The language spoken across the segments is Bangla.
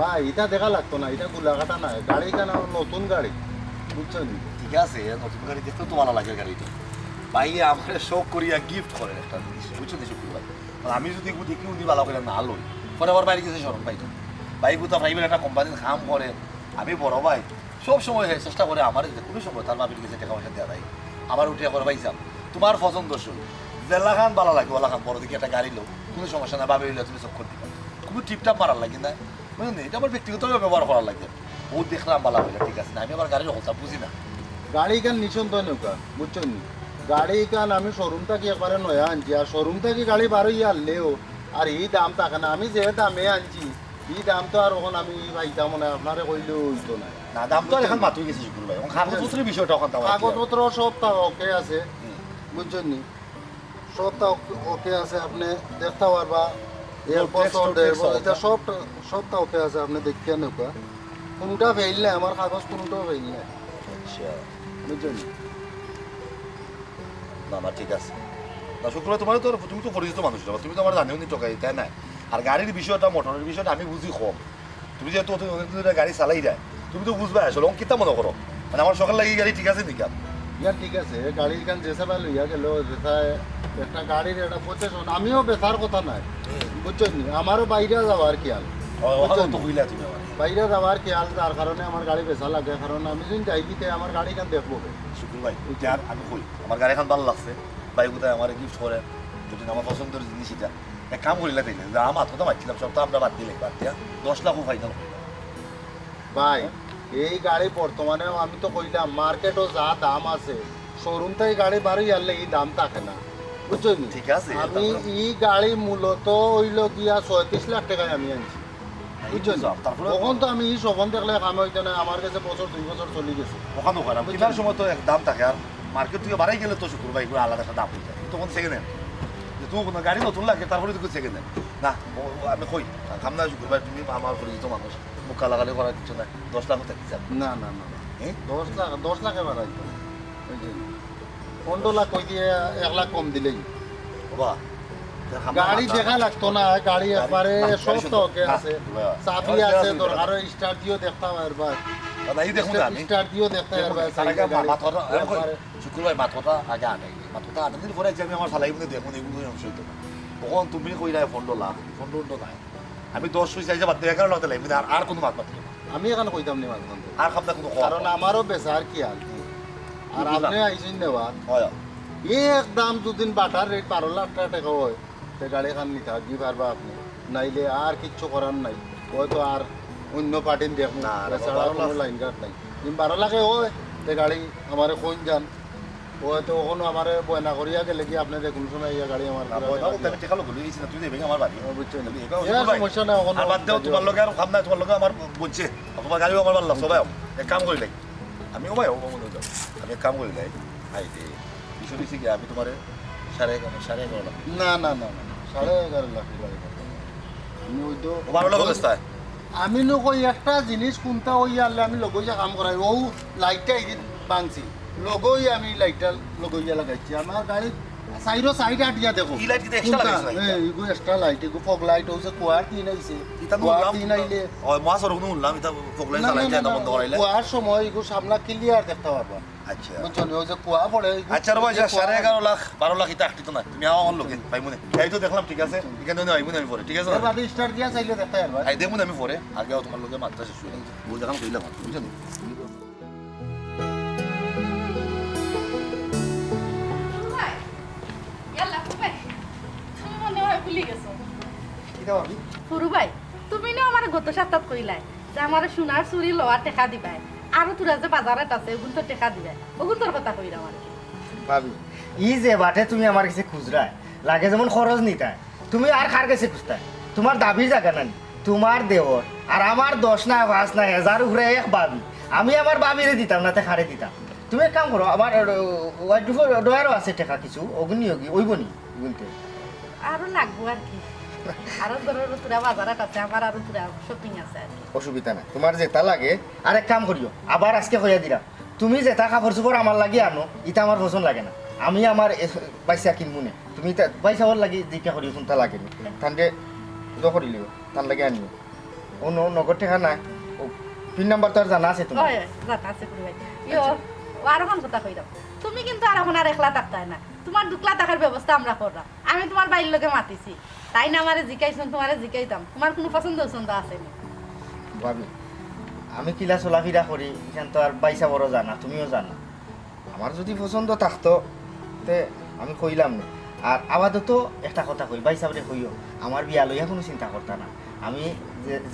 ভাই এটা দেখা লাগতো না, এটা গোলাঘাটা না, গাড়ি কেন নতুন গাড়ি, বুঝছেন? ঠিক আছে, নতুন গাড়ি দেখতেও তো ভালো লাগে গাড়িটা। ভাই আমার শখ করিয়া গিফট করে একটা জিনিস, বুঝছো দেশে ভাই। আমি যদি দেখি উনি ভালো করে না লই, পরে আবার বাইরে গেছে সরম পাইতো। ভাই কোথাও প্রাইভেট একটা কোম্পানির কাম করে, আমি বড় ভাই সব সময় চেষ্টা করে আমার কোনো সময় তার বাবির গেছে টাকা পয়সা দেওয়া যায়, আমার উঠে করে ভাই যাম তোমার পছন্দ শুন জেলা খান ভালো লাগে, ওলা খান বড় দিকে একটা গাড়ি লো, কোনো সমস্যা না, বাবি হইলে তুমি চক্কর দিবা, খুবই টিপটাপ মারার লাগে না, বুঝলেন? এটা আমার ব্যক্তিগতভাবে ব্যবহার করার লাগে, বহুত দেখলাম ভালো হইলে ঠিক আছে না, আমি আমার গাড়ির কথা বুঝি না। গাড়ি কেন নিছন তো নৌকা, বুঝছেন? গাড়ি কেন আমি শোরুম থেকে একবারে নয়া আনছি, আর শোরুম থেকে গাড়ি বারো আনলেও আর এই দাম থাকে না, আমি যে দামে আনছি এই দাম তো আর ওখানে আমি পাইতাম না, আপনারে কইলেও হইতো না। না দাম তো এখন মাতুই গেছে শুকুর ভাই, কাগজপত্রের বিষয়টা ওখান কাগজপত্র সব তা ওকে আছে, বুঝছেন নি? সব তা ওকে আছে, আপনি দেখতে পারবা এটা সবটা ওকে আছে, আপনি দেখিয়া নৌকা কোনটা ফেল না, আমার কাগজ কোনটাও ফেল না, বুঝছেন? না না ঠিক আছে না শুক্রবার তোমার তো, তুমি তো পরিচিত মানুষ, তুমি তো আমার জানিও নি টোকাই তাই না। আর গাড়ির বিষয়টা মোটরের বিষয়টা আমি বুঝি কম, তুমি যেহেতু গাড়ি চালাই যায় তুমি তো বুঝবে আসলে কিতা মনে করো, মানে আমার সকাল লাগে গাড়ি ঠিক আছে নিকা ইয়ার ঠিক আছে, গাড়ির কান যেসা ভাই লইয়া গেল একটা গাড়ির একটা পজিশন, আমিও বেচার কথা নাই, বুঝছেন নি? আমারও বাইরে যাওয়ার খেয়াল, তো হইলা তুমি আমার বাইরে যাওয়ার খেয়াল, তার কারণে আমার গাড়ি বেচা লাগে, কারণ আমি যদি যাই দিতে আমার গাড়ি কান দেখবো। শুকুর ভাই আর আমি কই আমার গাড়ি এখন ভালো লাগছে, ভাই কোথায় আমার গিফট করে যদি আমার পছন্দের জিনিস এটা এক কাম করিলা তাইলে যে আমার কথা মারছিলাম সব তো আমরা বাদ দিলে বাদ দিয়া 10 লাখও ফাইনাল ভাই এই গাড়ি বর্তমানে আমি তো কইলাম মার্কেটও যা দাম আছে, শোরুম থেকে গাড়ি বাড়ি আনলে এই দাম থাকে না, বুঝছেন? ঠিক আছে, আমি এই গাড়ি মূলত হইল গিয়া 34 লাখ টাকায় আমি আনছি, বুঝছেন? তখন তো আমি সবন দেখলে কাম হইতো না, আমার কাছে বছর 2 বছর চলে গেছে। ওখানে ওখানে কেনার সময় তো এক দাম থাকে, আর মার্কেট থেকে বাড়াই গেলে তো শুকুর ভাই এগুলো আলাদা একটা দাম হয়ে যায়, তখন সেকেন্ড হ্যান্ড তুই কোনো গাড়ি নতুন লাগে তারপরে তুই সেকেন্ড হ্যান্ড না। আমি কই খাম না শুকুর ভাই, তুমি আমার পরিচিত মানুষ, মুখ লাগালে করার কিছু না, 10 লাখও থাকি যাবে না না না, 10 লাখ এবার আইতো, বুঝছেন? 15 লাখ কই দিয়ে 1 লাখ কম দিলেই বাবা গাড়ি দেখা লাগতো না, গাড়ি একবারে সব ওকে আছে, চাবি আছে, তোর আরো স্টার্ট দিও দেখতে পারবা, এই দেখুন আমি স্টার্ট দিও দেখতে পারবা, শুকুর ভাই মাথাটা আগে আনে, মাথাটা আনে দিন পরে আমি আমার সালাই মধ্যে দেখুন এগুলো অংশ হইতো না, তখন তুমি কই না 15 লাখ 15 নাই, আমি 10 পয়সা হিসাব বাদ 11 লাখ লাগবে আর কোনো মাত পাতি আমি এখানে কইতাম নি মাঝখান আর খাবনা কোনো কারণ আমারও বেচার কি হাল, আর আপনি আইছেন নেওয়া হয় একদম দুদিন বাটার রেট 12 লাখ টাকা হয়, সে গাড়ি খান নিতে দি পারবা আপনি, নাইলে আর কিচ্ছু করার নাই, হয়তো আর অন্য পার্টির দেখুন না, ছাড়া কোনো লাইন কাট নাই, 12 লাখে হয় সে গাড়ি আমার কোন যান হয়তো ওখানে আমার বয়না করিয়া গেলে কি আপনি দেখুন সময় ইয়া গাড়ি আমার বুঝছেন? সমস্যা নাই, তোমার লগে আর খাম না, তোমার লগে আমার বুঝছে তোমার গাড়িও আমার ভালো সবাই এক কাম করি লাই, আমিও ভাই আমি এক কাম করি লাই, আই দে বিষয় দিচ্ছি কি আমি তোমার 11.5 লাখ না না না না 11.5 লাখ গাড়ি আমি ওই তো 12 লাখ অবস্থায় আমি লোক ওই একটা জিনিস কোনটা ওই আনলে আমি লগইয়া কাম করাই, ও লাইটটা এদিন ভাঙছি লগই আমি লাইটটা লগইয়া লাগাইছি, আমার গাড়ি সাইডো সাইড আটিয়া দেখো ই লাইট কি extra লাগাইছে নাকি? এগো এক্সট্রা লাইট এগো ফগ লাইট হচ্ছে কুয়ার তিন আইছে ইতা তো কুয়ার উল্লাম তিন আইলে ও মাসর হুন উল্লাম ইতা ফগলাই চালাই যায় বন্ধ করাইলে কুয়ার সময় এগো সামনা ক্লিয়ার দেখতে পারবা আচ্ছা বুঝছো ওই যে কুয়া পড়ে আচ্ছা রে ভাই 11.5 লাখ 12 লাখ ইতা আটটি তো না তুমি আও আমার লোকে ভাই মনে এই তো দেখলাম ঠিক আছে এখানে তো আইবো আমি পরে ঠিক আছে এর বাদে স্টার দিয়া চাইলে দেখতে পারবা আই দেখুন আমি পরে আগে তোমার লোকে মাত্রা শেষ হয়ে গেছে বল দেখাম কইলাম বুঝছেন ভাই ইয়াল্লা ভাই তুমি মনে হয় ভুলে গেছো এটা ভাবি ফুরু ভাই তুমি না আমার গত সপ্তাহ কইলাই যে আমার সোনার চুরি লওয়ার টেকা দিবাই আৰু তোরা যে বাজারত আছে ওগুন তো টেকা দিবাই ওগুন তোর কথা কইরা আমার ভাবি ই যে বাটে তুমি আমার কাছে খুচরায় লাগে যেমন খরচ নিতায় তুমি আর কার কাছে খুঁজতায় তোমার দাবির জায়গা নাই তোমার দেওর আর আমার 10 না 5 না 1000 উপরে এক ভাবি আমি আমার ভাবিরে দিতাম না তে খারে দিতাম তুমি এক কাম করো আমার ওয়াইডুফ ডয়ারও আছে টাকা কিছু অগ্নি অগি ওইবনি গুনতে আরো লাগবো আর কি আরো ধরো তোরা বাজারত আছে আমার আরো তোরা শপিং আছে আর কি অসুবিধা নাই তোমার যেটা লাগে আর এক কাম করিও আবার আজকে কইয়া দিলাম তুমি যেটা কাপড় চোপড় আমার লাগি আনো এটা আমার পছন্দ লাগে না আমি আমার পয়সা কিনবো না তুমি পয়সাওয়ার লাগি যেটা করিও কোনটা লাগে না তাহলে করিলিও তার লাগে আনিও অন্য নগদ টাকা নাই পিন নাম্বার তো আর জানা আছে তোমার ওই জাতা আছে ফুরু ভাই ইয়ো আর কোন কথা কইরাম তুমি কিন্তু আর এখন আর একলা থাকতাই না তোমার দুকলা টাকার ব্যবস্থা আমরা করলাম আমি তোমার বাইরের লোকে মাতিছি তাই না আমারে জিকাইছন তোমারে জিকাইতাম তোমার কোনো পছন্দ আছে না ভাবি আমি কিলা চলাফেরা করি এখান তো আর পয়সা বড় জানা তুমিও জানা আমার যদি পছন্দ থাকতো তে আমি কইলাম না আর আপাতত একটা কথা কই ভাই সাহেবরে কইও আমার বিয়া লইয়া কোনো চিন্তা করতা না আমি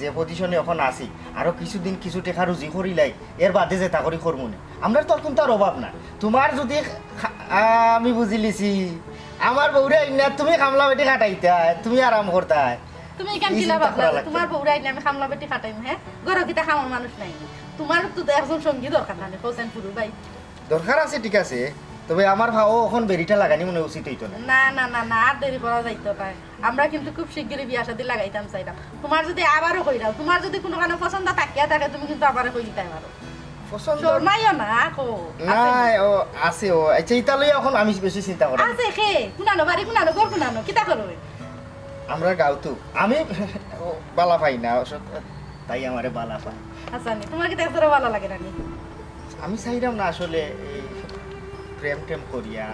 যে পজিশনে এখন আছি আরো কিছুদিন কিছু টাকা রুজি করিলাই এর বাদে যেটা করি করবো না আমরা তো এখন তার অভাব না তোমার যদি আমি বুঝি লিছি আমার বউরে না তুমি কামলা বেটি খাটাইতা তুমি আরাম করতা তুমি কেন কিলা ভাবলা তোমার বউরা আইলে আমি খামলা বেটি খাটাইম হ্যাঁ ঘর কিটা খাওয়ার মানুষ নাই তোমার তো একজন সঙ্গী দরকার নাই হোসেন ফুরু ভাই দরকার আছে ঠিক আছে তবে আমার ভাও এখন বেরিটা লাগানি মনে উচিত হইতো না না না না না আর দেরি করা যাইতো না আমরা কিন্তু খুব শিগগিরই বিয়া শাদী লাগাইতাম চাইলাম তোমার যদি আবারও কইরাও তোমার যদি কোনো কারণে পছন্দ থাকিয়া থাকে তুমি কিন্তু আবারও কই দিতে পারো পছন্দ শর্মাইও না কো না ও আছে ও আচ্ছা ইটা লই এখন আমি বেশি চিন্তা করি আছে খে কুনানো বাড়ি কুনানো ঘর কুনানো কিতা করো আমরা গাঁওতো আমি বালা পাই না তাই আমারে বালা পাই আচ্ছা নি তোমার কি দেখতে ভালো লাগে না নি আমি চাইলাম না আসলে এই প্রেম টেম করিয়া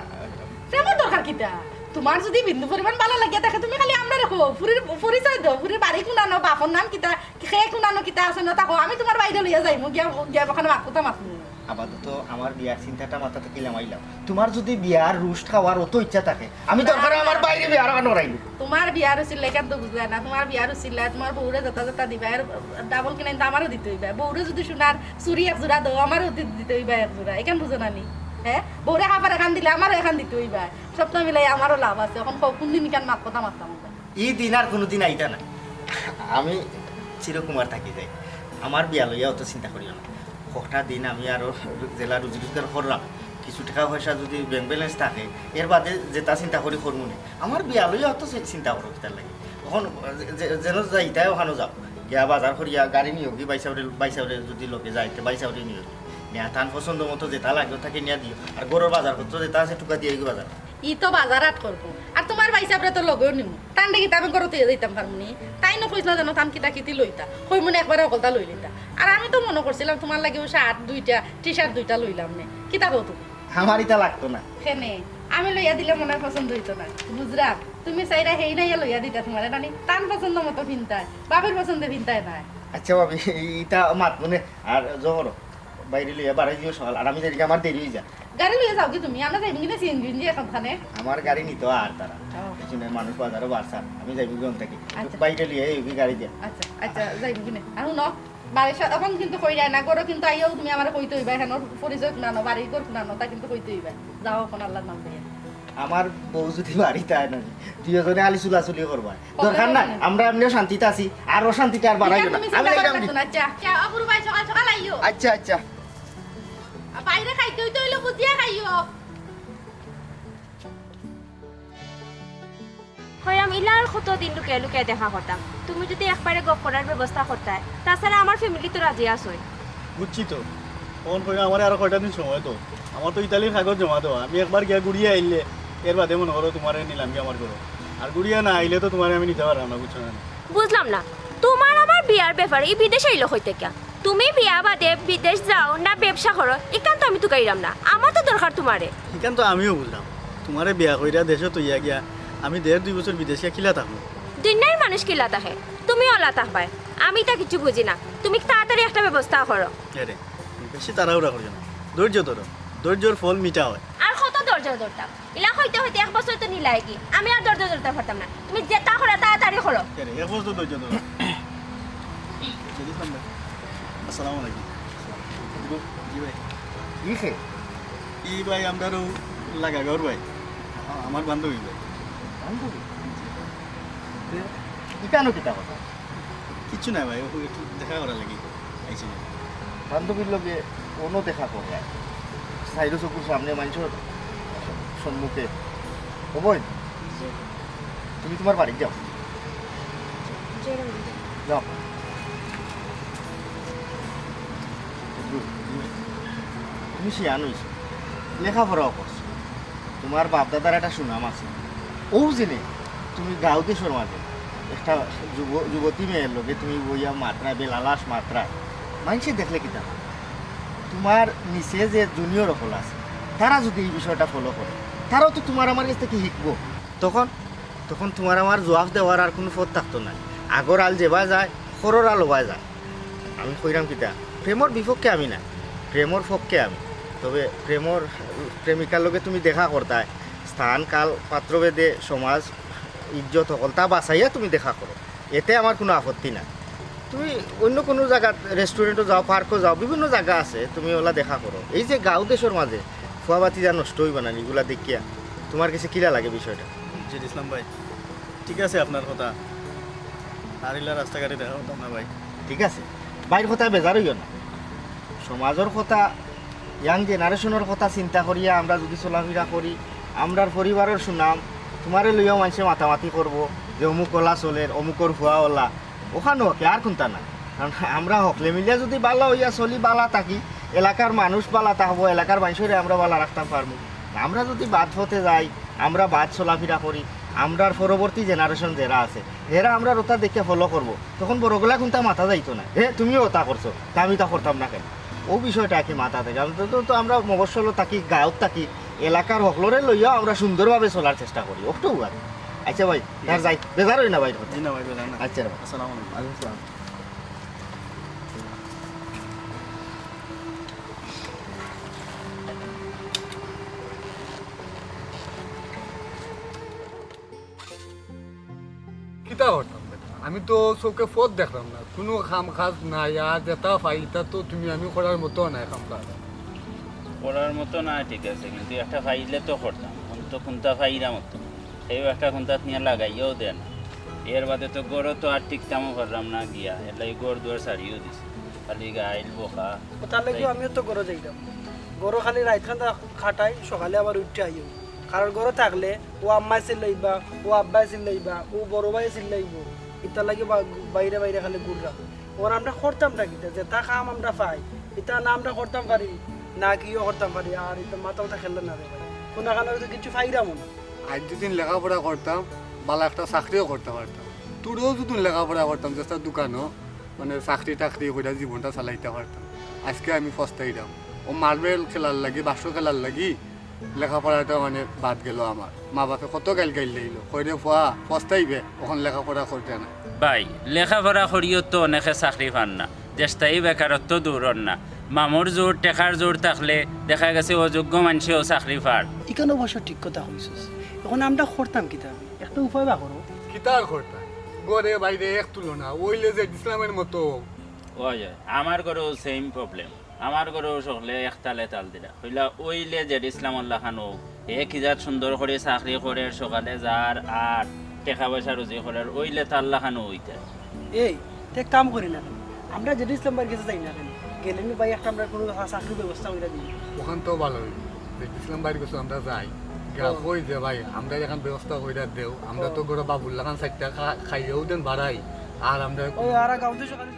প্রেমের দরকার কিতা তোমার যদি বিন্দু পরিমাণ ভালো লাগিয়া থাকে তুমি খালি আমরা রাখো ফুরির পরিচয় দাও ফুরির বাড়ি কুনানো বাপর নাম কিতা খে কুনানো কিতা আছে না তাকো আমি তোমার বাইরে লইয়া যাইমু গিয়া গিয়া ওখানে মাকুতা মাতমু আপাতত আমার বিয়ার চিন্তাটা মাথাতে কিলাম আইলাম তোমার যদি বিয়ার রুস্ট খাওয়ার অত ইচ্ছা থাকে আমি দরকার আমার বাইরে বিয়ার কেন রাইলু তোমার বিয়ার উচিল কেন তো বুঝলা না তোমার বিয়ার উচিল তোমার বউরে যথা যথা দিবা আর ডাবল কিনে আমারও দিতে হইবা বউরে যদি সোনার চুরি এক জোড়া দাও আমারও দিতে হইবা এক জোড়া এখান বুঝো না নি হ্যাঁ বউরে খাবার এখান দিলে আমারও এখান দিতে হইবা সপ্তাহ মিলাই আমারও লাভ আছে এখন কোন দিন কেন মাত কথা মারতাম ই দিন আর কোনোদিন আইতা না আমি চিরকুমার থাকি যাই আমার বিয়া লইয়া অত চিন্তা করিও না কটা দিন আমি আরো জেলা রুজি রোজগার করলাম কিছু টাকা পয়সা যদি ব্যাংক ব্যালেন্স থাকে এর বাদে যেটা চিন্তা করি করবো না আমার বিয়া লইয়া অত চিন্তা করো তার লাগে এখন যেন যাইতাই ওখানে যাও গিয়া বাজার করিয়া গাড়ি নিয়ে হোক বাইসাউরে যদি লোকে যাইতে বাইসাউরে নিয়ে নিয়া তান পছন্দ মতো যেটা লাগবে তাকে নিয়ে দিও আর গরুর বাজার পত্র যেটা আছে টুকা দিয়ে বাজার ই তো বাজার আট করবো আর তোমার বাইসাবরে তো লগেও নিমু টান দেখি আমি করতে যাইতাম পারমুনি তাই নকইছিল যেন টান কিতা কিতি লইতা কই মনে একবারে অকলতা লই লইতা আর আমি তো মনে করছিলাম তোমার লাগেও শার্ট দুইটা টি শার্ট দুইটা লইলাম নে কিতা কও তুমি আমার ইটা লাগতো না কেনে আমি লইয়া দিলে মনে পছন্দ হইতো না বুঝরাম তুমি চাইরা হেই নাইয়া লইয়া দিতা তোমার নানি টান পছন্দ মতো ভিনতায় বাপের পছন্দে ভিনতায় নাই আচ্ছা ভাবি ইটা মাত মনে আর জহর বাইরে লইয়া বাড়াই দিও সকাল আর আমি দেরিকে আমার দেরি হয়ে যা গাড়ি লইয়া যাও কি তুমি আমরা যাইবি কিনা সিএনজি এখানে আমার গাড়ি নিত আর তারা ও। পিছনে মানুষ বাজারও বাড়ছে আমি যাইবি গন থাকি আচ্ছা। বাইরে লিয়ে এই গাড়ি দিয়া আচ্ছা আচ্ছা যাইবি কিনা আর শুনো বাড়ির সাথে এখন কিন্তু কই যায় না গরো কিন্তু আইও তুমি আমার কইতে হইবা এখন পরিচয় শুনানো বাড়ি ঘর শুনানো তা কিন্তু কইতে হইবা যাও এখন আল্লাহর নাম দিয়ে আমার বউ যদি বাড়িতে আয় না দুজনে আলি চুলাচুলি করবা দরকার না আমরা এমনিও শান্তিতে আছি আর অশান্তিতে আর বাড়াইও না তুমি আমি চিন্তা যাইলাম করতে না আচ্ছা আচ্ছা অপুর ভাই সকাল সকাল আইও আচ্ছা আচ্ছা আর বাইরে খাইতে হইতে হইলো বুঝিয়া খাইও হয়রাম ইলার কতদিন লুকিয়ে লুকিয়ে দেখা করতাম তুমি যদি একবারে গপ করার ব্যবস্থা করতে তাছাড়া আমার ফ্যামিলি তো রাজি আসই বুঝছি তো ফোন করে আমার আরো কয়টা দিন সময় তো আমার তো ইতালির কাগজ জমা দেওয়া আমি একবার গিয়া ঘুরিয়ে আইলে এর বাদে মনে করো তোমার নিলাম কি আমার করো আর গুড়িয়া না আইলে তো তোমার আমি নিতে পারলাম না বুঝছো না বুঝলাম না তোমার আমার বিয়ার ব্যাপারে এই বিদেশে এলো হইতে কে তুমি বিয়া বাদে বিদেশ যাও না ব্যবসা করো এখান তো আমি তো গাইলাম না আমার তো দরকার তোমারে এখান তো আমিও বুঝলাম তোমারে বিয়া কইরা দেশে তৈয়া গিয়া আমি 1.5-2 বছর বিদেশে খিলা থাকবো দুনিয়ার মানুষ কি লাতা হে তুমি অলা থাকবাই আমি তা কিছু বুঝি না তুমি তাড়াতাড়ি একটা ব্যবস্থা করো রে বেশি তাড়াহুড়া করিও না ধৈর্য ধরো ধৈর্যর ফল মিঠা হয় আর কত দরজা ধরতাম ইলা হইতে হইতে 1 বছর তো নিলাই কি আমি আর দরজা ধরতে পারতাম না তুমি যেটা করো তাড়াতাড়ি করো রে এক বছর ধৈর্য ধরো আসসালামু আলাইকুম জি ভাই কি খে ই ভাই আমরাও লাগা গর ভাই আমার বান্ধবী ভাই বান্ধবী ইকানো কিতা কথা কিচ্ছু নাই ভাই ও একটু দেখা করা লাগি আইছি বান্ধবীর লগে কোনো দেখা করবে সাইডো চকুর সামনে মানুষের সম্মুখে হবই তুমি তোমার বাড়ি যাও যাও তুমি শিয়ান হইছো লেখাপড়াও করছো তোমার বাপ দাদার একটা সুনাম আছে ও জেনে তুমি গাঁও দেশের মাঝে একটা যুবতী মেয়ের লগে তুমি বইয়া মাত্রা বেলালাস মাত্রা মানুষে দেখলে কি দাম তোমার নিচে যে জুনিয়র হল আছে তারা যদি এই বিষয়টা ফলো করে তারাও তো তোমার আমার কাছ থেকে শিখবো তখন তখন তোমার আমার জবাব দেওয়ার আর কোনো পথ থাকতো না আগর আল যেবা যায় সরর আল হওয়া যায় আমি কইরাম কিতা প্রেমর বিপক্ষে আমি না প্রেমর পক্ষে আমি তবে প্রেমিকার লগে তুমি দেখা করতায় স্থান কাল পাত্রভেদে সমাজ ইজ্জত সকল তা বাঁচাইয়া তুমি দেখা করো এতে আমার কোনো আপত্তি না তুমি অন্য কোনো জায়গা রেস্টুরেন্টও যাও পার্কও যাও বিভিন্ন জায়গা আছে তুমি ওলা দেখা করো এই যে গাঁও দেশের মাঝে ফুয়াবাতি যা নষ্ট হইবা না এগুলা দেখিয়া তোমার কাছে কিরা লাগে বিষয়টা জি ইসলাম ভাই ঠিক আছে আপনার কথা আর ইলা রাস্তাঘাটে দেখা হতাম না ভাই ঠিক আছে বাইর কথা বেজার হইও না সমাজের কথা ইয়াং জেনারেশনের কথা চিন্তা করিয়া আমরা যদি চলাফেরা করি আমরার পরিবারের সুনাম তোমারে লইয়াও মানুষে মাতামাতি করব যে অমুক ওলা চলের অমুকর ভুয়া ওলা ওখানে হকে আর কোনটা না কারণ আমরা হকলে মিলিয়া যদি বালা হইয়া চলি বালা থাকি এলাকার মানুষ বালা থাকবো এলাকার মানুষের আমরা বালা রাখতে পারবো আমরা যদি বাদ হতে যাই আমরা বাদ চলাফেরা করি আমরার পরবর্তী জেনারেশন যারা আছে এরা আমরা ওটা দেখে ফলো করব তখন বড়গুলা কোনটা মাথা যাইতো না তুমিও ওটা করছো তা আমি তা করতাম না কেন ও বিষয়টা কি মাথা থেকে তো আমরা মফস্বল থাকি গাঁৱত থাকি এলাকার হকলরে লইয়া আমরা সুন্দরভাবে চলার চেষ্টা করি ওটাও আর আচ্ছা ভাই আর যাই বেজার হই না ভাই জি না ভাই বেলা না আচ্ছা ভাই আসসালামু আলাইকুম কিতা করতাম বেটা? আমি তো চোখে পথ দেখলাম না কোনো কাম কাজ নাই আর যেটা ফাইলটা তো তুমি আমি করার মতো নাই কাম কাজ পড়ার মতো না ঠিক আছে কিন্তু একটা ফাইলে তো করতাম তো কোনটা ফাইরা মতো সেই একটা কোনটা নিয়ে লাগাইয়াও দেয় না এর বাদে তো গড়ও তো আর টিকতামও পারলাম না গিয়া এলাই গড় দুয়ার সারিয়েও দিছে খালি গাইল বোকা তার লাগি আমিও তো গরো যাইতাম গরো খালি রাইতখান খাটাই সকালে আবার উঠতে আইও কারণ গরো থাকলে ও আম্মাই চিল্লাইবা ও আব্বাই চিল্লাইবা ও বড় ভাই চিল্লাইব ইতার লাগে বাইরে বাইরে খালি ঘুরলাম ওর আমরা করতাম না কিতা যেটা কাম আমরা পাই এটা না আমরা করতাম পারি না কিও করতাম পারি আর এটা মাথা মাথা খেললে না রে ভাই কোনো কারণে তো কিছু ফাইরাম না আজ যদি লেখাপড়া করতাম ভালো একটা চাকরিও করতে পারতাম তোরও যদি লেখাপড়া করতাম যেটা দোকানও মানে চাকরি টাকরি করে জীবনটা চালাইতে পারতাম আজকে আমি পস্তাইলাম ও মার্বেল খেলার লাগি বাসো খেলার লাগি লেখাপড়াটা মানে বাদ গেল আমার মা বাপে কত গাইল গাইল লাইল কইরে ফুয়া পস্তাইবে ওখান লেখাপড়া করতে না ভাই লেখাপড়া করিও তো অনেকে চাকরি পান না চেষ্টাই বেকারত্ব দূরর না মামুর জোর টেকার জোর থাকলে দেখা গেছে অযোগ্য মানুষেও চাকরি পার এখানে অবশ্য ঠিক কথা কইছিস এখন আমরা করতাম কিতা একটা উপায় বা করো কিতার করতাম গড়ে বাইরে এক তুলনা ওইলে যে ইসলামের মতো ওই আমার ঘরেও সেম প্রবলেম আমার ঘরেও সকলে একতালে তাল দিলা হইলা ওইলে যে ইসলাম আল্লাহ খানো এক হিজার সুন্দর করে চাকরি করে সকালে যার আর টাকা পয়সা রুজি করে ওইলে তো আল্লাহ খানো হইতে এই এক কাম করি না আমরা যেটা ইসলাম বাড়ির কাছে যাই না কেন গেলে ভাই একটা আমরা কোনো চাকরির ব্যবস্থা করে দিই ওখান তো ভালো হইল যে ইসলাম বাড়ির কাছে আমরা যাই কই যে ভাই আমরা এখন ব্যবস্থা করে দেও আমরা তো গড়ে বাবুল্লা খান সাইডটা খাইয়েও দেন বাড়াই আর আমরা ওই আর গাঁওতে সকালে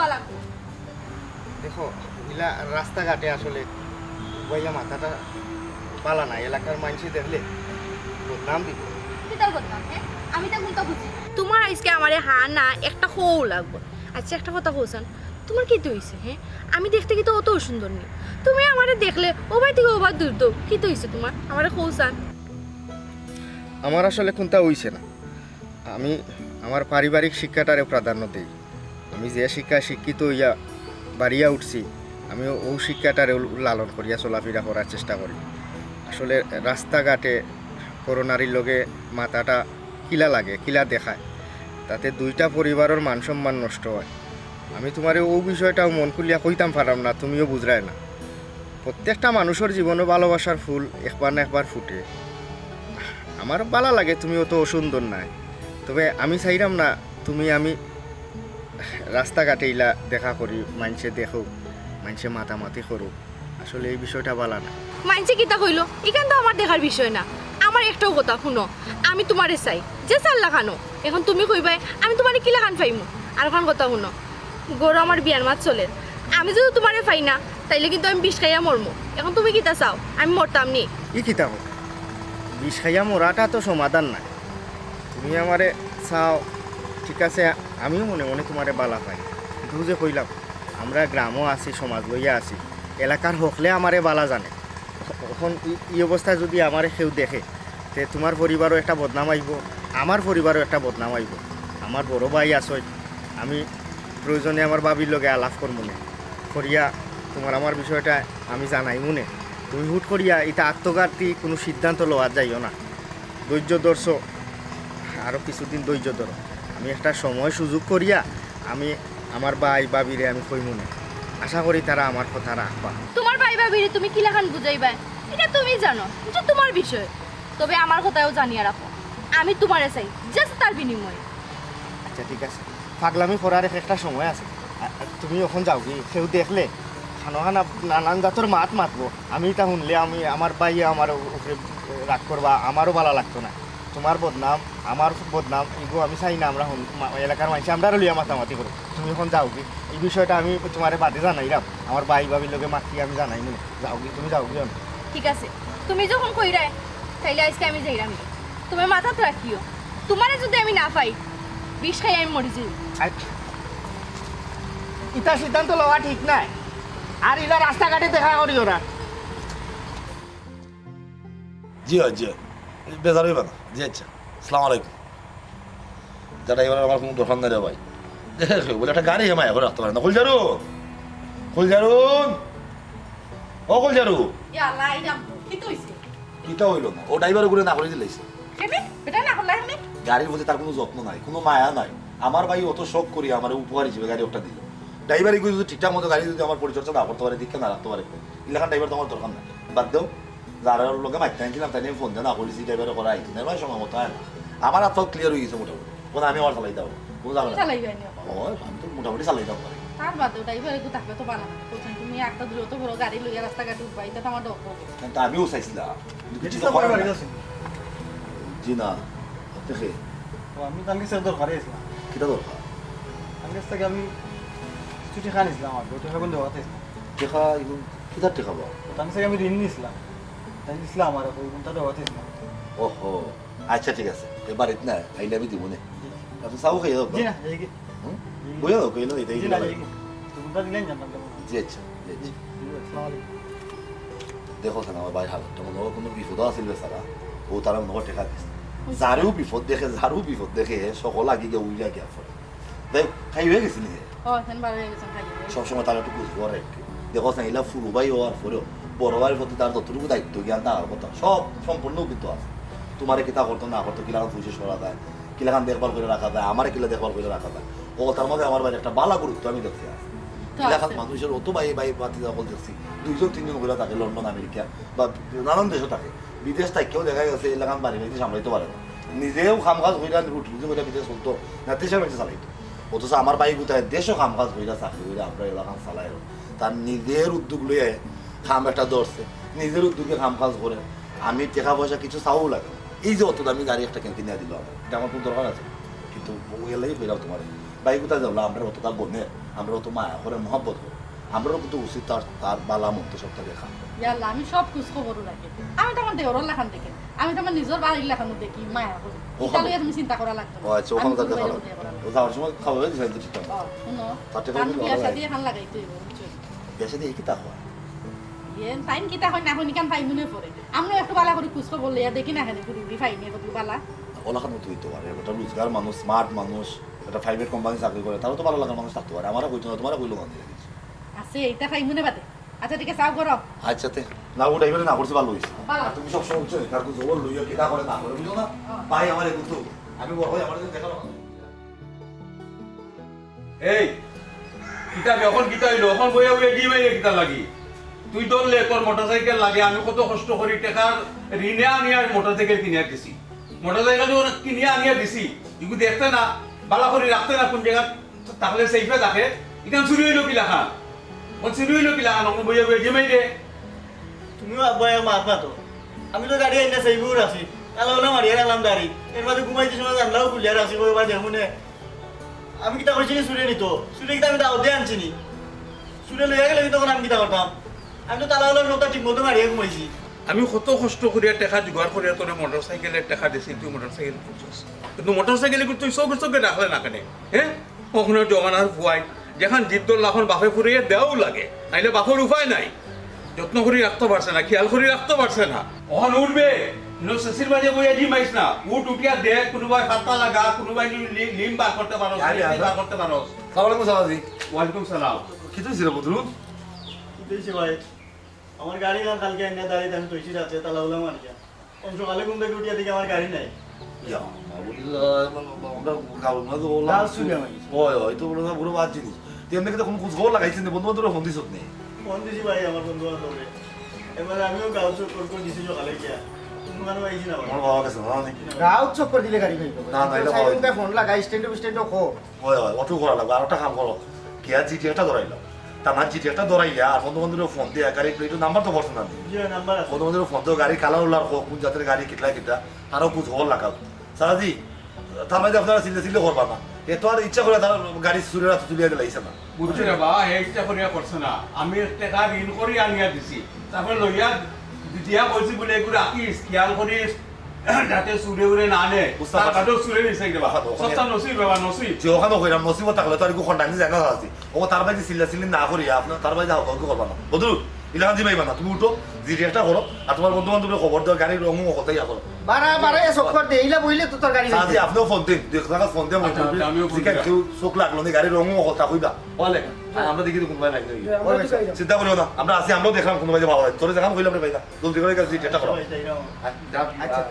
লওয়া লাগবো। দেখো ইলা রাস্তাঘাটে আসলে বইয়া মাথাটা পালা না, এলাকার মানুষই দেখলে বদনাম দিব। কিতার বদনাম, হ্যাঁ? আমি তা কোনটা বুঝি? তোমার আজকে আমারে হা না একটা খৌ লাগবো। আচ্ছা একটা কথা কইছান, তোমার কি তো হইছে? হ্যাঁ, আমি দেখতে কি তো অত সুন্দর নি? তুমি আমারে দেখলে ও ভাই থেকে ও ভাই দূর তো কি তো হইছে তোমার? আমারে কইছান। আমার আসলে কোনটা হইছে না, আমি আমার পারিবারিক শিক্ষাটারে প্রাধান্য দিই। আমি যে শিক্ষা শিক্ষিত হইয়া বাড়িয়া উঠছি, আমি ও শিক্ষাটারে লালন করিয়া চলাফেরা করার চেষ্টা করি। আসলে রাস্তাঘাটে করোনারির লগে মাথাটা কিলা লাগে, কিলা দেখায়, তাতে দুইটা পরিবারের মান সম্মান নষ্ট হয়। আমি তোমার ও বিষয়টাও মন খুলিয়া কইতাম পারাম না, তুমিও বুঝরাই না। প্রত্যেকটা মানুষের জীবনে ভালোবাসার ফুল একবার না একবার ফুটে। আমার ভালো লাগে, তুমি অত অসুন্দর নাই, তবে আমি চাইলাম না তুমি আমি রাস্তাঘাটে ইলা দেখা করি, মানুষে দেখো, মানুষে মাতামাতি করুক। আসলে এই বিষয়টা ভালো না। মানছে কিতা কইলো এখান তো আমার দেখার বিষয় না। আমার একটাও কথা শুনো, আমি তোমারে চাই যে চাল লাগানো। এখন তুমি কইবাই আমি তোমারে কি লাগান পাইমু। আর এখন কথা শুনো, গরু আমার বিয়ার মাছ চলে, আমি যদি তোমারে পাই না তাইলে কিন্তু আমি বিষ খাইয়া মরমু। এখন তুমি কিতা চাও? আমি মরতাম নি। ই কিতা হোক, বিষ খাইয়া মরাটা তো সমাধান নাই। তুমি আমারে চাও, ঠিক আছে, আমিও মনে মনে তোমারে বালা পাই, কিন্তু যে কইলাম আমরা গ্রামও আছি, সমাজ লইয়া আছি, এলাকার হকলে আমারে বালা জানে। এখন এই অবস্থায় যদি আমারে কেউ দেখে, তে তোমার পরিবারও একটা বদনাম আইব, আমার পরিবারও একটা বদনাম আইব। আমার বড় ভাই আসই, আমি প্রয়োজনে আমার বাবির লগে আলাপ করবো না, করিয়া তোমার আমার বিষয়টা আমি জানাই মনে। তুমি হুট করিয়া এটা আত্মঘাতী কোনো সিদ্ধান্ত লওয়া যাইও না। ধৈর্য ধরছ, আরও কিছুদিন ধৈর্য ধরো। আমি একটা সময় সুযোগ করিয়া আমি আমার ভাই বাবিরে আমি কই মনে, আশা করি তারা আমার কথা রাখবা। তোমার ভাই ভাবিরে তুমি কি লাগান বুঝাইবা এটা তুমি জানো, এটা তোমার বিষয়। তবে আমার কথাও জানিয়ে রাখো, আমি তোমারে চাই জাস্ট তার বিনিময়ে। আচ্ছা ঠিক আছে, পাগলামি করার একটা সময় আছে। তুমি এখন যাও কি, কেউ দেখলে খানো খানা নানান জাতর মাত মাতবো, আমি তা শুনলে আমি আমার ভাই আমার উপরে রাগ করবা, আমারও ভালো লাগতো না। তোমার বদনাম আমার বদনাম এগুলো আমি চাই না। আমরা এলাকার মানুষ আমরা লিয়া মাতামাতি করো। তুমি এখন যাও কি, এই বিষয়টা আমি তোমার বাদে জানাইলাম, আমার ভাই ভাবির লোকে মাতি আমি জানাই নি। যাও কি, তুমি যাও কি? ঠিক আছে, তুমি যখন কইরাই তাইলে আজকে আমি যাইরাম। তুমি মাথাত রাখিও, তোমারে যদি আমি না পাই বিষ খাই আমি মরি যাই। ইটা সিদ্ধান্ত লওয়া ঠিক নাই, আর ইলা রাস্তাঘাটে দেখা করি ওরা। জি হয়, জি হয়, বেজার হইবা না। জি আচ্ছা, আসসালামু আলাইকুম। যারা এবার আমার কোনো দোকান নাই রে ভাই, দেখে বলে একটা গাড়ি হেমায় করে রাখতে পারে না। খুলজারু, খুলজারুন, ও খুলজারু, ইয়া আল্লাহ আইরাম কি তো হইছে? কিটা হইল না, ও ড্রাইভার করে না করে দিলাইছে। কেনে বেটা না করলা আমি গাড়ির মধ্যে তার কোনো যত্ন নাই, কোনো মায়া নাই। আমার ভাই অত শখ করি আমার উপহার হিসেবে গাড়ি একটা দিল। ড্রাইভারই যদি ঠিকঠাক মতো গাড়ি যদি আমার পরিচর্যা না করতে পারে, দীক্ষা না রাখতে পারে, এলাকার ড্রাইভার তো আমার দরকার নাই। বাদ দেও, যারা লোকে মাইতে আনছিলাম তাই আমি ফোন দিয়ে না করেছি, ড্রাইভারে করা আইছি না ভাই, সময় মতো হয় না। আমার হাত ক্লিয়ার হয়ে গেছে মোটামুটি, কোনো আমি আমার চালাই দাও, কোনো যাবে না। চালাইবে নি ও আমি তো মোটামুটি চালাই দাও পারি। তার বাদে ড্রাইভারে কো থাকবে তো বানা না। বলছেন তুমি একটা দ্রুত বড় গাড়ি লইয়া রাস্তাঘাটে উঠবা, এটা তো আমার ডর হবে। কিন্তু আমিও চাইছিলাম, কিন্তু কিছু তো এটা করার পরে নাই। বাড়ি আছে। জি না, দেখে তো আমি তার কাছে দরকারে আসলাম। কিটা দরকার তার কাছ থেকে আমি ছুটি খান ইসলাম, আর ওটা এখন দেওয়াতে টেকা এগুলো কিটার টেকা পাও? তার কাছে আমি ঋণ নিয়েছিলাম, তাই ইসলাম আর ওই কোনটা দেওয়াতে ইসলাম। ওহো, আচ্ছা ঠিক আছে, এবার ইত না আইলে আমি দিব না। আপনি চাও খাইয়ে দাও, জি না যাই কি, বুঝে দাও কইলো এটাই জি না যাই কি, তো কোনটা দিলেন জানতাম কেমন। জি আচ্ছা, জি আচ্ছা। আসসালামু আলাইকুম। দেখো না আমার ভাই হালত মনে হয় কোনো বিপদ আছিল বেচারা, ও তারা মনে হয় টেকা দিচ্ছে। যারও বিপদ দেখে, যারও বিপদ দেখে সকল আগে গিয়ে উইয়া গিয়া পড়ে। তাই খাই হয়ে গেছিল ও সেন বার হয়ে গেছেন খাইয়ে। সবসময় তারা একটু বুঝবো আর একটু দেখো না, এলা ফুরু ভাই হওয়ার পরেও বড় ভাইয়ের প্রতি তার যতটুকু দায়িত্ব জ্ঞান তার কথা সব সম্পূর্ণ কিন্তু আছে। তোমার কিতা করতো না করতো, কিলাখান পুষে সরা যায়, কিলাখান দেখভাল করে রাখা যায়, আমার কিলা দেখভাল করে রাখা যায়। ও তার মধ্যে আমার বাইরে একটা বালা গুরুত্ব আমি দেখছি আছে। কিলাখান মানুষের অত ভাই ভাই বাতি সকল দেখছি, 2-3 জন করে থাকে লন্ডন আমেরিকা বা নানান দেশও থাকে। বিদেশ থাকেও দেখা গেছে এলাকান বাড়ি বাড়িতে সামলাইতে পারে না, নিজেও খাম কাজ হইরা রুটি করে বিদেশ চলতো না, দেশের বাড়িতে চালাইতো। অথচ আমার ভাই কোথায় দেশও খাম কাজ হইরা চাকরি হইরা আমরা এলাকান চালাই, তার নিজের উদ্যোগ লইয়ে খাম একটা ধরছে, নিজের উদ্যোগে খাম কাজ করে। আমি টাকা পয়সা কিছু চাও লাগে, এই যে অত দামি গাড়ি একটা কিনে দিল আমার, এটা আমার কোনো দরকার আছে, কিন্তু ওই এলাই হইলাম তোমার ভাই কোথায় যাবো আমরা অতটা বনে আমরা অত মায়া করে মহব্বত করি আমরাও কিন্তু উচিত তার তার বালা মন্ত সবটা দেখা ইয়াল্লা আমি সব খোঁজ খবরও রাখি আমি তো আমার দেহর লেখান দেখি আমি তো আমার নিজের বাড়ির লেখানো দেখি মায়া করি এটা লইয়া তুমি চিন্তা করা লাগতো ও আচ্ছা ওখানে তাকে ভালো ও যাওয়ার সময় খাওয়া হয়ে গেছে ঠিক আছে শুনো তার থেকে আমি ভালো বিয়া লাগে। শাদি এখন লাগাইতে হইব বুঝছো বেশি দিয়ে কি তা হয় ইয়েন টাইম কিতা হয় না হয় নিকান পাই মনে পড়ে আমরা একটু বালা করে খুঁজ খবর লইয়া দেখি না এখানে পুরি পাই নিয়ে কত বালা ওলাখান মতো হইতে পারে এটা রোজগার মানুষ স্মার্ট মানুষ একটা প্রাইভেট কোম্পানি চাকরি করে তারও তো ভালো লাগার মানুষ থাকতে পারে আমারও কইতো না তোমারও কইলো না আছে এইটা পাই মনে বাদে আচ্ছা ঠিক আছে আও করো আচ্ছা তে না ওটা এবারে না করছে ভালো হয়েছে ভালো। আর তুমি সব সময় বুঝছো কার জোর লইয়া কিনা করে না করে বুঝো না ভাই আমার কিন্তু আমি বড় হই আমার দেখালো এই কিতা যখন কিতা হইলো এখন বইয়া বইয়া দি মাইরে কিতা লাগি তুই দললে তোর মোটরসাইকেল লাগে আমি কত কষ্ট করি টাকার ঋণে আনিয়া মোটরসাইকেল কিনিয়া দিছি মোটরসাইকেল কিনিয়া আনিয়া দিছি এগুলো দেখতে না বালা করে রাখতে না কোন জায়গা তাহলে সেইফে থাকে এখানে চুরি হইলো কি লাখা ও চুরি হইলো কি লাখা নকল বইয়া বইয়া দি মাইরে তুমিও আব্বা মাত মাতো আমি তো গাড়ি আইনা সেইবুর আছি তাহলে মারিয়ে রাখলাম গাড়ি এর মাঝে ঘুমাইতে সময় জানলাও খুলিয়া রাখছি এবার দেখুনে আমি কিতা করছি সুরে নিত সুরে কিতা আমি দাও দিয়ে আনছি নি সুরে লইয়া গেলে তখন আমি কিতা করতাম আমি তো তালা লোকটা ঠিক মতো মারিয়ে ঘুমাইছি আমি কত কষ্ট করিয়া টাকা জোগাড় করিয়া তোর মোটরসাইকেলের টাকা দিছি তুই মোটরসাইকেল কিনছিস কিন্তু মোটরসাইকেল তুই চোখে চোখে রাখলে না কেন হ্যাঁ কখনো জমানার ভুয়াই যেখান জিদ্দর লাখন বাপে ফুরিয়ে দেওয়াও লাগে নাইলে বাপের উপায় নাই যত্ন করে রাখতে পারছে না খেয়াল করে রাখতে পারছে না ওখান উঠবে শেষের মাঝে বইয়া জি মাইস না উঠ উঠিয়া দে কোনোবাই খাতা লাগা কোনোবাই লিম বার করতে পারো বার করতে পারো সালাম সালাজি ওয়ালাইকুম সালাম কি তুই ছিল বদরুল দিয়েছি ভাই আমার গাড়ি কালকে এনে দাঁড়িয়ে আমি তৈরি আছে তালা হলাম আর কি সকালে ঘুম থেকে উঠিয়া দিকে আমার গাড়ি নাই ইয়া আমরা কাউ না তো বললাম লাল চুরি আমার কিছু। ওই ওই তো বলো না পুরো বাদ জিনিস তুই এমনি কোনো কুছ গোল লাগাইছিস না বন্ধু বান্ধব ফোন দিছ নেই ফোন দিছি ভাই আমার বন্ধু বান্ধবরে এবার আমিও গাও চোখ করে দিছি সকালে গিয়া কোনো আইছি না আমার বাবা কাছে না নাকি গাঁও চক্কর দিলে গাড়ি পাইব না, না, এটা হয়। ফোন লাগাই স্ট্যান্ড স্ট্যান্ড খো ওই ওই অটো করা লাগবে আর একটা কাম করো কি আর জিটি একটা ধরাইলাম তা না জিটি একটা ধরাইয়া আর বন্ধু বান্ধবের ফোন দিয়ে গাড়ি প্লেটের নাম্বার তো বসে না জি নাম্বার আছে বন্ধু বান্ধবের ফোন দিয়ে গাড়ি কালার উল্লার কোন জাতের গাড়ি কিতলা কিতা তারও কুছ গোল লাগাও সারাজি তার মাঝে আপনারা চিল্লে চিল্লে করবা না এ তো আর ইচ্ছা করে তার গাড়ি চুরি রাখতে তুলিয়া দিলাইছে না বুঝছি রে বা এইটা করিয়া করছে না আমি টাকা ঋণ করি আনিয়া দিছি তারপরে লইয়া দিয়া কইছি বলে এগুলো রাখিস খেয়াল করিস যাতে সুরে উড়ে না আনে বুঝতে পারছি। তারপরে সুরে নিছে রে বা সস্তা নসিব বাবা নসিব যে ওখানে কইরাম নসিবত থাকলে তো আর কোনো কন্টাক্ট জায়গা আছে ও তার মাঝে চিল্লা চিল্লি না করিয়া আপনার তার মাঝে হাউকাউ করবা না বদরুল ইলাকান জিমাইবা না তুমি উঠো জিটি একটা করো আর তোমার বন্ধু বান্ধবের খবর দাও গাড়ির রঙ কথাই করো বারা বারা চক্কর দে ইলা বইলে তো তোর গাড়ি সাথে আপনিও ফোন দিন দেখ টাকা ফোন দিয়ে আচ্ছা, আচ্ছা, আমিও ফোন জিকা দিলাম। কেউ চোখ লাগলো না গাড়ির রঙ কথা কইবা বলে আমরা দেখি তো কোনবাই লাগবে আমরা তো চাইলাম। চিন্তা করিও না আমরা আছি আমরাও দেখলাম কোনো মাঝে ভালো লাগে তোরে দেখাম কইলাম রে ভাইদা জলদি করে গাড়ি জিটি একটা করো ভাই চাইলাম আচ্ছা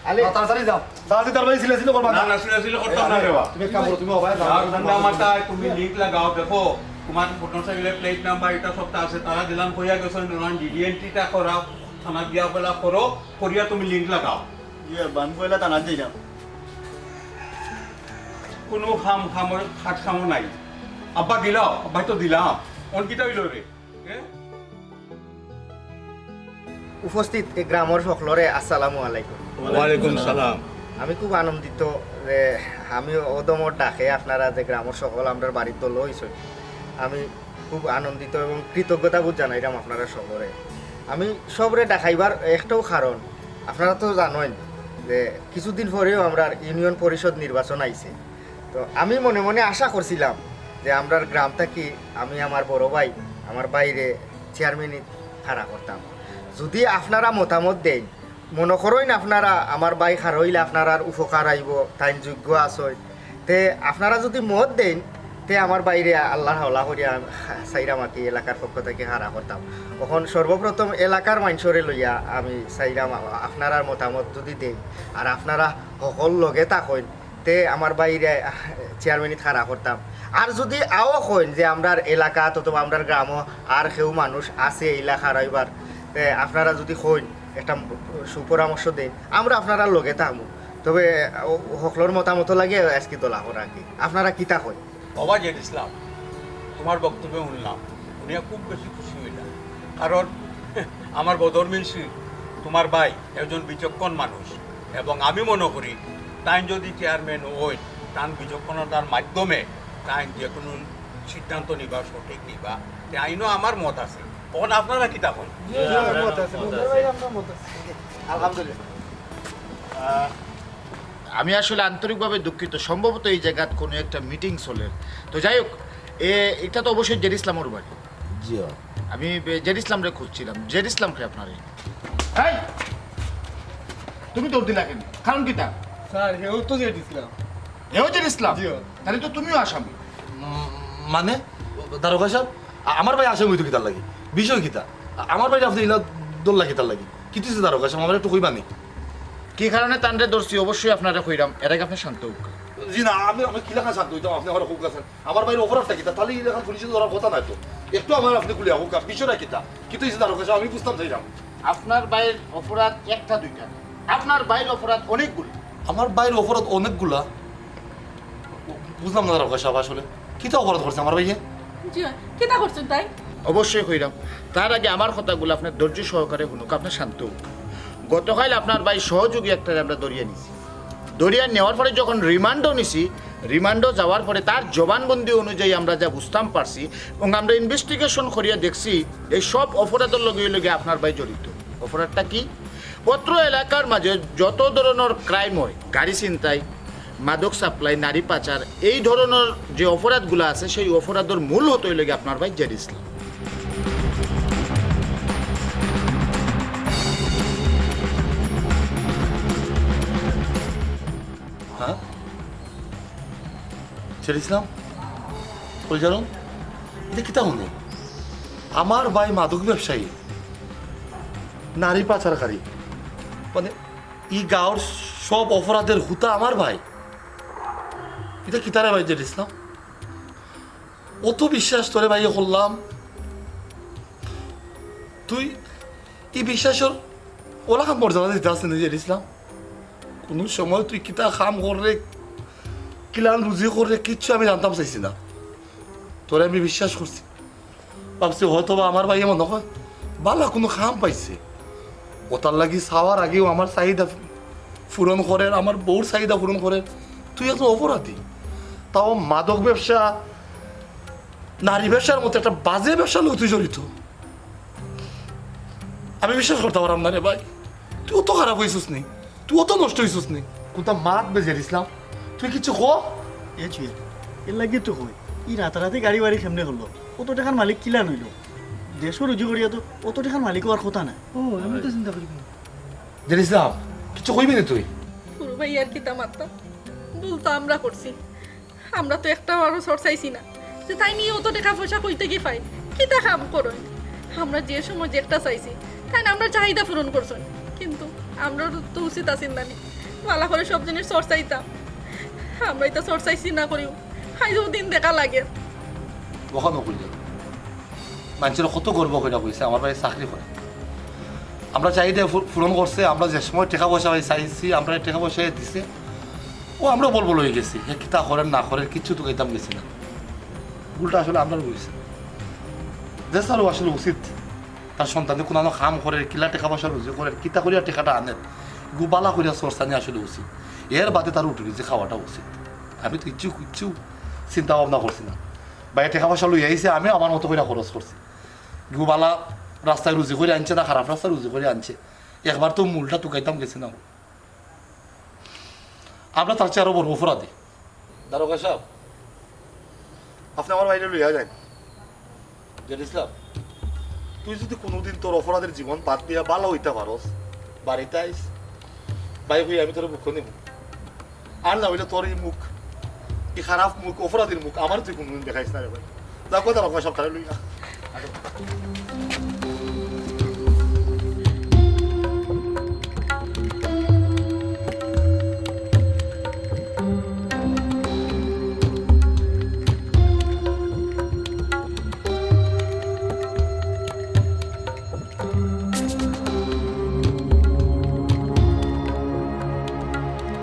আলে তাড়াতাড়ি যাও তাড়াতাড়ি তার মাঝে চিল্লা চিল্লি করবা না না না সুরে সুরে করতাম না রে বা তুমি কাম করো তুমি হবে আর ঠান্ডা মাথায় তুমি লিঙ্ক লাগাও দেখো তোমার মোটরসাইকেলের প্লেট নাম্বার এটা সবটা আছে তারা দিলাম কইয়া গেছো নন ডিডিএনটিটা করাও থানা গিয়া বেলা করো করিয়া তুমি লিঙ্ক লাগাও ইয়ে বান কইলা টানা দিলাম কোনো খাট খামো নাই আব্বা দিলাও আব্বাই তো দিলাম অনকিটা হইল রে হ্যাঁ উপস্থিত এই গ্রামের সকলরে আসসালামু আলাইকুম ওয়ালাইকুম সালাম আমি খুব আনন্দিত যে আমি ওদমর ডাকে আপনারা যে গ্রামের সকল আমরা বাড়িতে লইছ আমি খুব আনন্দিত এবং কৃতজ্ঞতাবোধ জানাইলাম আপনারা সকলে আমি সবরে দেখাইবার একটাও কারণ আপনারা তো জানেন যে কিছুদিন পরেও আমরা ইউনিয়ন পরিষদ নির্বাচন আইছে তো আমি মনে মনে আশা করছিলাম যে আমরা গ্রাম থেকে আমি আমার বড় ভাই আমার বাইরে চেয়ারম্যানই খাড়া করতাম যদি আপনারা মতামত দেন মনে করেন আপনারা আমার ভাই খার হইলে আপনারা উপকার আইব তাই যোগ্য আসই তে আপনারা যদি মত দেন তে আমার বাইরে আল্লাহ হাওলা করিয়া সাইরামাতি এলাকার পক্ষ থেকে হারা করতাম তখন সর্বপ্রথম এলাকার মানুষরে লইয়া আমি চাইরাম আপনারা মতামত যদি দেই আর আপনারা সকল লগে থাকেন তে আমার বাইরে চেয়ারম্যানিত খাড়া করতাম আর যদি আও কইন যে আমরা এলাকা অথবা আমরা গ্রামও আর কেউ মানুষ আছে এলাকা রইবার তে আপনারা যদি কইন একটা সুপরামর্শ দেন আমরা আপনারা লগে থাকবো তবে সকলের মতামত লাগে আজকে তোলা করা কি আপনারা কিতা কই বাবা জেদ ইসলাম তোমার বক্তব্য শুনলাম উনিয়া খুব বেশি খুশি হইলাম কারণ আমার বদরমিন সিং তোমার ভাই একজন বিচক্ষণ মানুষ এবং আমি মনে করি তাই যদি চেয়ারম্যান ওই তার বিচক্ষণতার মাধ্যমে তাই যে কোনো সিদ্ধান্ত নিবা সঠিক নিবা তে আইনও আমার মত আছে তখন আপনারা কি তখন আলহামদুলিল্লাহ। আমি আসলে আন্তরিকভাবে দুঃখিত, সম্ভবত এই জায়গাত কোনো একটা মিটিং চলে। তো যাই হোক, এটা তো অবশ্যই জেড ইসলামর বাড়ি। জি আমি জেড ইসলামরে খুঁজছিলাম। জেড ইসলামকে আপনারে তুমি দৌড় দিলা কেন? কারণ কি তা? স্যার হেও তো যে দিছিলাম। এও জেড ইসলাম? জি। তাহলে তো তুমিও আসামি। মানে দারোগা সাহেব আমার ভাই আসে হইতো কিতার লাগি বিষয় কিতা আমার ভাই আপনি ইলা দোল্লা কিতার লাগি কি তুই দারোগা সাহেব আমার একটু কইবানি কি কারণে তান্ডে ধরছি অবশ্যই আপনারা কইরাম, এর আগে আপনি শান্ত হোক। জি না আমি কি লেখা শান্ত হইতাম আপনি আমার হুক আছেন আমার ভাইয়ের অপরাধটা কিতা তাহলে এই লেখা পুলিশে ধরার কথা নাই তো একটু আমার আপনি খুলে হুক বিষয়টা কিতা কি তুই দারোগা সাহেব আমি বুঝতাম চাইলাম আপনার ভাইয়ের অপরাধ একটা দুইটা, আপনার ভাইয়ের অপরাধ অনেকগুলো। আমার ভাইয়ের অপরাধ অনেকগুলা বুঝলাম না দারোগা সাহেব আসলে কিতা অপরাধ করছে আমার ভাইয়ে জি কিতা করছেন তাই? অবশ্যই কইরাম। তার আগে আমার কথাগুলো আপনার ধৈর্য সহকারে শুনুক, আপনি শান্ত হোক। গতকাল আপনার ভাই সহযোগী একটা আমরা দরিয়া নিছি, দরিয়া নেওয়ার পরে যখন রিমান্ডও নিছি, রিমান্ডও যাওয়ার পরে তার জবানবন্দি অনুযায়ী আমরা যা বুঝতাম পারছি এবং আমরা ইনভেস্টিগেশন করিয়া দেখছি এই সব অপরাধের লগে লগে আপনার ভাই জড়িত। অপরাধটা কি? পত্র এলাকার মাঝে যত ধরনের ক্রাইম হয়, গাড়ি ছিনতাই, মাদক সাপ্লাই, নারী পাচার, এই ধরনের যে অপরাধগুলো আছে সেই অপরাধের মূল হতই লাগে আপনার ভাই জেড ইসলাম। হ্যাঁ ছেড়েছিলাম বলে জানো এটা কিতা মনে আমার ভাই মাদক ব্যবসায়ী নারী পাচারকারী মানে ই গাঁৱৰ সব অপরাধের হুতা আমার ভাই এটা কিতারে ভাই জেড ইসলাম অত বিশ্বাস তোরে ভাই করলাম তুই এই বিশ্বাসের ওলা খাম মর্যাদা দিতে আসছে না জেড ইসলাম কোনো সময় তুই কিতা খাম করে কিলান রুজি করে কিচ্ছু আমি জানতাম চাইছি না তোরে আমি বিশ্বাস করছি ভাবছি হয়তো বা আমার ভাই এমন নয় বালা কোনো খাম পাইছে ওটার লাগি চাওয়ার আগেও আমার চাহিদা পূরণ করে আমার বউর চাহিদা পূরণ করে তুই একজন অপরাধী তাও মাদক ব্যবসা নারী ব্যবসার মতো একটা বাজে ব্যবসার লোক তুই জড়িত আমি বিশ্বাস করতে পারলাম না রে ভাই তুই অত খারাপ হয়েছিস নি তুই অত নষ্ট হয়েছিস নি কোনটা মাত বেজে ইসলাম তুই কিছু ক এ ছুঁয়ে এর লাগি তো কই ই রাতারাতি গাড়ি বাড়ি সামনে হলো অত টাকার মালিক কিলা নইল দেশও রুজি করিয়া তো অত টাকার মালিক হওয়ার কথা নাই ও আমি তো চিন্তা করি জেড ইসলাম কিছু কইবি না তুই পুরো ভাই আর কিতা মাত্রা ভুল তো আমরা করছি, আমরা তো একটা আরো সরসাইছি না যে তাই নিয়ে অত টাকা পয়সা কইতে কি পাই কিতা কাম করো। আমরা যে সময় যেটা চাইছি তাই না আমরা চাহিদা পূরণ করছি, কিন্তু আমরা তো উচিত আছেন না ভালো করে সব জিনিস সরসাইতাম, আমরা এটা সরসাইছি না করিও হাইজও দিন দেখা লাগে। কখনো করলে মানুষের কত গর্ব করে কইছে আমার ভাই চাকরি করে আমরা চাহিদা পূরণ করছে আমরা যে সময় টাকা পয়সা চাইছি আমরা টাকা পয়সা দিছে ও আমরা বলবো লয়ে গেছি কিতা করেন না করেন কিচ্ছু তো কইতাম গেছি না ভুলটা আসলে আমরা বলছি দেশারও আসলে উচিত তার সন্তানদের কোনো কাম করে কিলা টাকা পয়সা রুজি করে কিতা করিয়া টাকাটা আনেন গুবালা করিয়া চর্চা নিয়ে আসলে উচিত এর বাদে তার উঠে যে খাওয়াটা উচিত আমি তো কিচ্ছু চিন্তা ভাবনা করছি না বাইরে টাকা পয়সা লই আইছে আমি আমার মতো করে খরচ করছি গুবালা রাস্তায় রুজি করে আনছে না খারাপ রাস্তায় রুজি করে আনছে একবার তো মূলটা টুকাইতাম গেছি না আমরা তার চেয়ে আরো বড় অপরাধী দারোগা সাহেব আপনি আমার বাইরে লইয়া যান জেড ইসলাম তুই যদি কোনোদিন তোর অপরাধের জীবন বাদ দিয়া ভালো হইতে পারস বাড়িতে আইস ভাই হই আমি তোর মুখ নিব আর না হইলে তোর এই মুখ এই খারাপ মুখ অপরাধীর মুখ আমার তুই কোনোদিন দেখাইস না রে ভাই দেখো দারোগা সাহেব তাহলে লইয়া